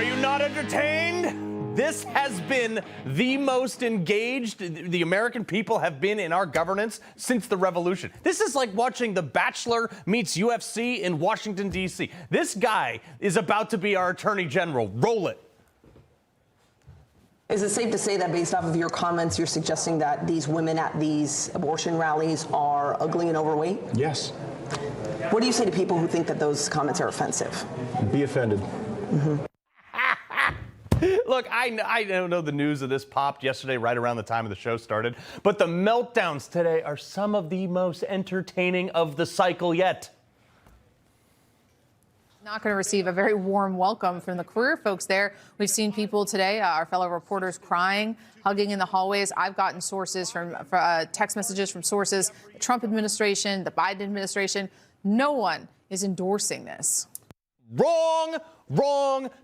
Are you not entertained? This has been the most engaged the American people have been in our governance since the revolution. This is like watching The Bachelor meets UFC in Washington, D.C. This guy is about to be our Attorney General. Roll it. Is it safe to say that based off of your comments, you're suggesting that these women at these abortion rallies are ugly and overweight? Yes. What do you say to people who think that those comments are offensive? Be offended. Mm-hmm. Look, I don't know the news of this popped yesterday right around the time of the show started, but the meltdowns today are some of the most entertaining of the cycle yet. Not going to receive a very warm welcome from the career folks there. We've seen people today, our fellow reporters, crying, hugging in the hallways. I've gotten sources from text messages from sources, the Trump administration, the Biden administration. No one is endorsing this. Wrong.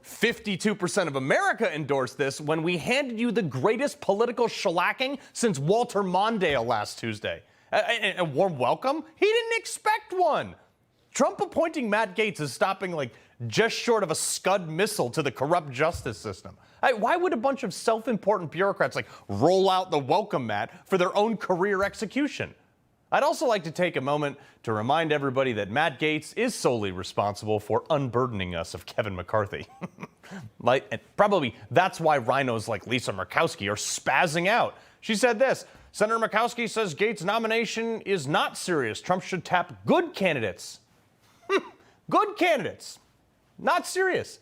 52% of America endorsed this when we handed you the greatest political shellacking since Walter Mondale last Tuesday. A warm welcome? He didn't expect one. Trump appointing Matt Gaetz is stopping just short of a Scud missile to the corrupt justice system. Why would a bunch of self-important bureaucrats roll out the welcome mat for their own career execution? I'd also like to take a moment to remind everybody that Matt Gaetz is solely responsible for unburdening us of Kevin McCarthy. Probably that's why rhinos like Lisa Murkowski are spazzing out. She said this: Senator Murkowski says Gaetz' nomination is not serious. Trump should tap good candidates. Good candidates. Not serious.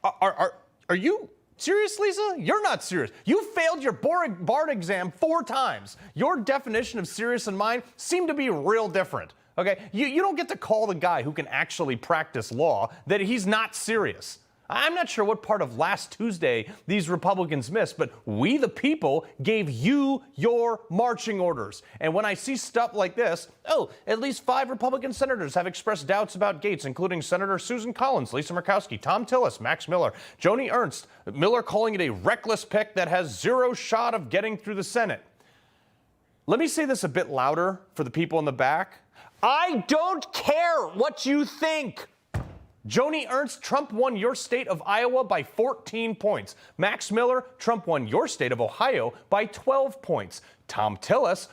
Are you serious, Lisa? You're not serious. You failed your bar exam 4 times. Your definition of serious and mine seem to be real different. Okay? You don't get to call the guy who can actually practice law that he's not serious. I'm not sure what part of last Tuesday these Republicans missed, but we, the people, gave you your marching orders. And when I see stuff like this, at least 5 Republican senators have expressed doubts about Gaetz, including Senator Susan Collins, Lisa Murkowski, Tom Tillis, Max Miller, Joni Ernst, Miller calling it a reckless pick that has 0 shot of getting through the Senate. Let me say this a bit louder for the people in the back. I don't care what you think. Joni Ernst, Trump won your state of Iowa by 14 points. Max Miller, Trump won your state of Ohio by 12 points. Tom Tillis,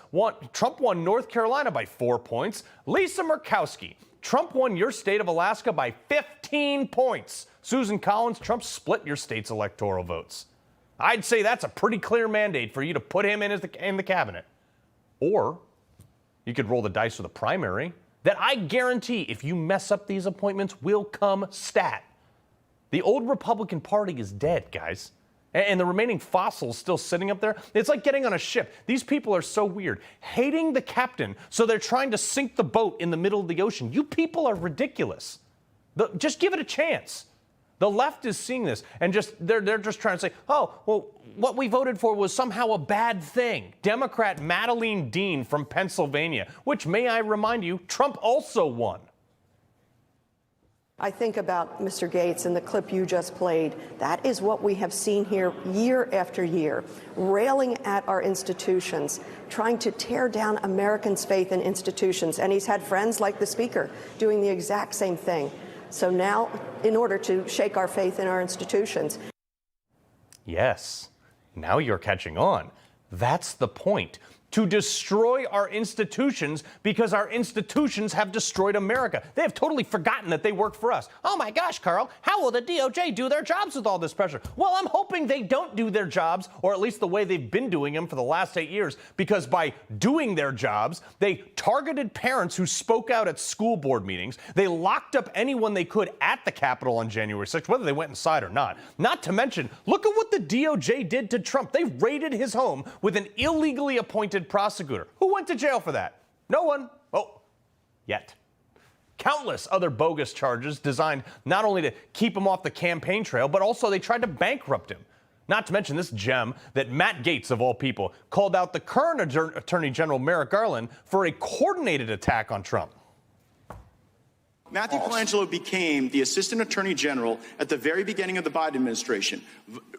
Trump won North Carolina by 4 points. Lisa Murkowski, Trump won your state of Alaska by 15 points. Susan Collins, Trump split your state's electoral votes. I'd say that's a pretty clear mandate for you to put him in the cabinet. Or you could roll the dice with a primary that I guarantee if you mess up these appointments will come stat. The old Republican Party is dead, guys. And the remaining fossils still sitting up there. It's like getting on a ship. These people are so weird. Hating the captain, so they're trying to sink the boat in the middle of the ocean. You people are ridiculous. Just give it a chance. The left is seeing this and they're just trying to say, oh, well, what we voted for was somehow a bad thing. Democrat Madeleine Dean from Pennsylvania, which, may I remind you, Trump also won. I think about Mr. Gaetz and the clip you just played. That is what we have seen here year after year, railing at our institutions, trying to tear down Americans' faith in institutions. And he's had friends like the Speaker doing the exact same thing. So now, in order to shake our faith in our institutions. Yes, now you're catching on. That's the point. To destroy our institutions because our institutions have destroyed America. They have totally forgotten that they work for us. Oh my gosh, Carl, how will the DOJ do their jobs with all this pressure? Well, I'm hoping they don't do their jobs, or at least the way they've been doing them for the last 8 years, because by doing their jobs, they targeted parents who spoke out at school board meetings. They locked up anyone they could at the Capitol on January 6th, whether they went inside or not. Not to mention, look at what the DOJ did to Trump. They raided his home with an illegally appointed prosecutor. Who went to jail for that? No one. Oh, yet. Countless other bogus charges designed not only to keep him off the campaign trail, but also they tried to bankrupt him. Not to mention this gem that Matt Gaetz, of all people, called out the current Attorney General Merrick Garland for a coordinated attack on Trump. Matthew Colangelo became the Assistant Attorney General at the very beginning of the Biden administration.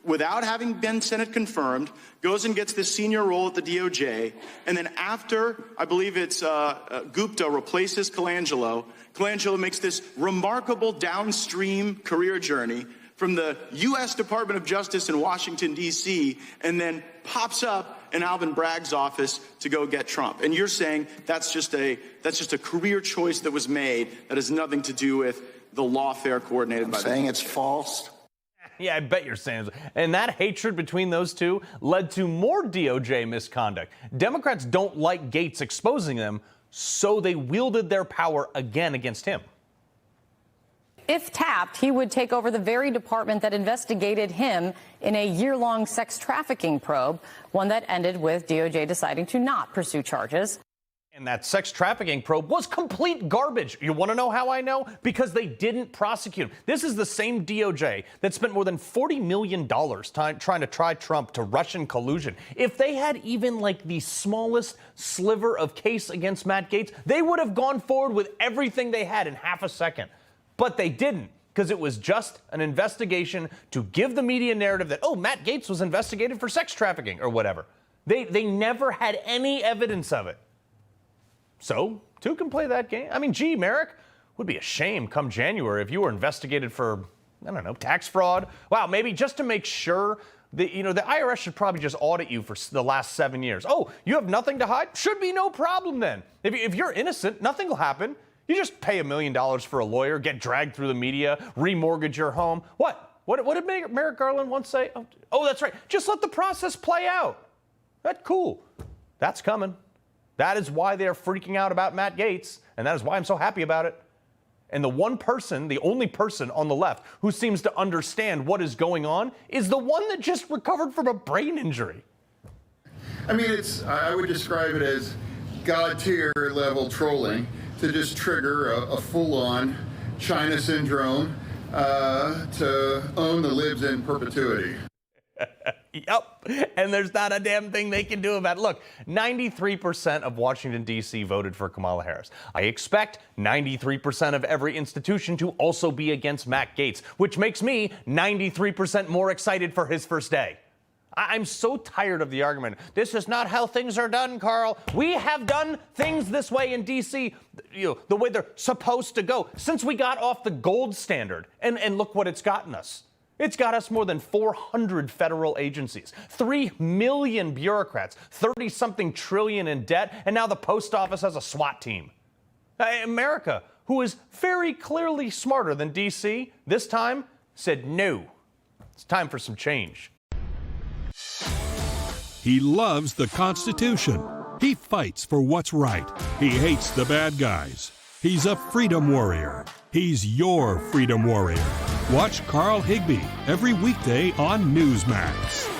Without having been Senate confirmed, goes and gets this senior role at the DOJ, and then after, I believe it's Gupta replaces Colangelo, Colangelo makes this remarkable downstream career journey from the U.S. Department of Justice in Washington, D.C., and then pops up in Alvin Bragg's office to go get Trump. And you're saying that's just a career choice that was made that has nothing to do with the lawfare coordinated by the... saying it's false. Yeah, I bet you're saying. And that hatred between those two led to more DOJ misconduct. Democrats don't like Gaetz exposing them, so they wielded their power again against him. If tapped, he would take over the very department that investigated him in a year-long sex trafficking probe, one that ended with DOJ deciding to not pursue charges. And that sex trafficking probe was complete garbage. You want to know how I know? Because they didn't prosecute him. This is the same DOJ that spent more than $40 million trying to try Trump to Russian collusion. If they had even like the smallest sliver of case against Matt Gaetz, they would have gone forward with everything they had in half a second. But they didn't, because it was just an investigation to give the media narrative that, oh, Matt Gaetz was investigated for sex trafficking or whatever. They never had any evidence of it. So, two can play that game. I mean, gee, Merrick, would be a shame come January if you were investigated for, I don't know, tax fraud. Wow, maybe just to make sure that, you know, the IRS should probably just audit you for the last 7 years. Oh, you have nothing to hide? Should be no problem then. If you're innocent, nothing will happen. You just pay $1 million for a lawyer, get dragged through the media, remortgage your home. What did Merrick Garland once say? Oh, that's right. Just let the process play out. That's cool. That's coming. That is why they're freaking out about Matt Gaetz, and that is why I'm so happy about it. And the only person on the left who seems to understand what is going on is the one that just recovered from a brain injury. I mean, I would describe it as God-tier level trolling to just trigger a full-on China syndrome to own the libs in perpetuity. Yep, and there's not a damn thing they can do about it. Look, 93% of Washington, D.C. voted for Kamala Harris. I expect 93% of every institution to also be against Matt Gaetz, which makes me 93% more excited for his first day. I'm so tired of the argument. This is not how things are done, Carl. We have done things this way in D.C., the way they're supposed to go, since we got off the gold standard. And look what it's gotten us. It's got us more than 400 federal agencies, 3 million bureaucrats, 30-something trillion in debt, and now the post office has a SWAT team. America, who is very clearly smarter than D.C., this time said no. It's time for some change. He loves the Constitution. He fights for what's right. He hates the bad guys. He's a freedom warrior. He's your freedom warrior. Watch Carl Higbie every weekday on Newsmax.